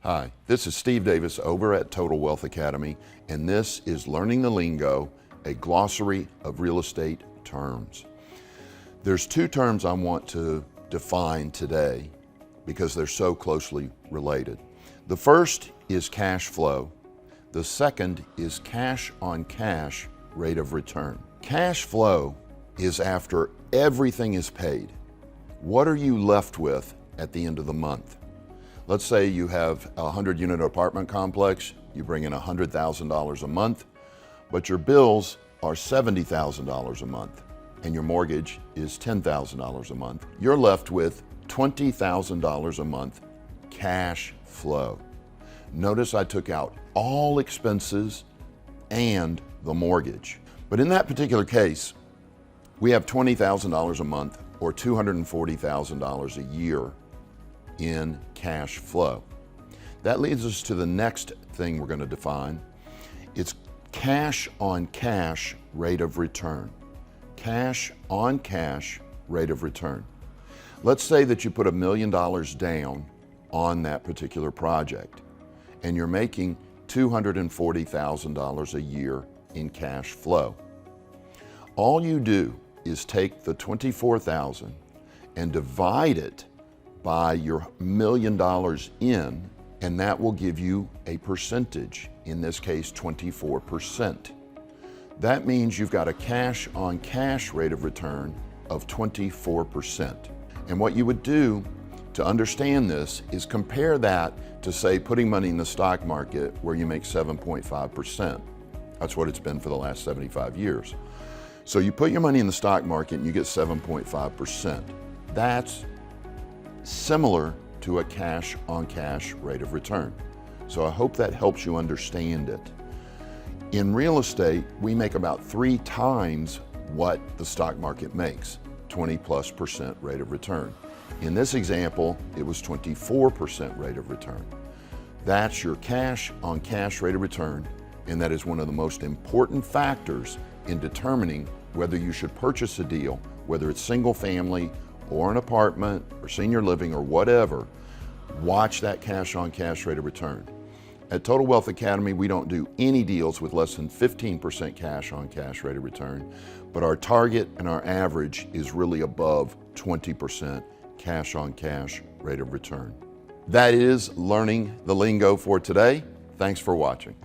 Hi, this is Steve Davis over at Total Wealth Academy, and this is Learning the Lingo, a glossary of real estate terms. There's two terms I want to define today because they're so closely related. The first is cash flow. The second is cash on cash rate of return. Cash flow is after everything is paid. What are you left with at the end of the month? Let's say you have a 100-unit apartment complex, you bring in $100,000 a month, but your bills are $70,000 a month, and your mortgage is $10,000 a month. You're left with $20,000 a month cash flow. Notice I took out all expenses and the mortgage. But in that particular case, we have $20,000 a month or $240,000 a year in cash flow. That leads us to the next thing we're going to define. It's cash on cash rate of return. Cash on cash rate of return. Let's say that you put $1 million down on that particular project and you're making $240,000 a year in cash flow. All you do is take the $24,000 and divide it by your $1 million in, and that will give you a percentage, in this case 24%. That means you've got a cash on cash rate of return of 24%. And what you would do to understand this is compare that to, say, putting money in the stock market where you make 7.5%. That's what it's been for the last 75 years. So you put your money in the stock market and you get 7.5%. That's similar to a cash on cash rate of return. So I hope that helps you understand it. In real estate, we make about 3 times what the stock market makes, 20+% rate of return. In this example, it was 24% rate of return. That's your cash on cash rate of return, and that is one of the most important factors in determining whether you should purchase a deal, whether it's single family or an apartment or senior living or whatever. Watch that cash on cash rate of return. At Total Wealth Academy, we don't do any deals with less than 15% cash on cash rate of return, but our target and our average is really above 20% cash on cash rate of return. That is Learning the Lingo for today. Thanks for watching.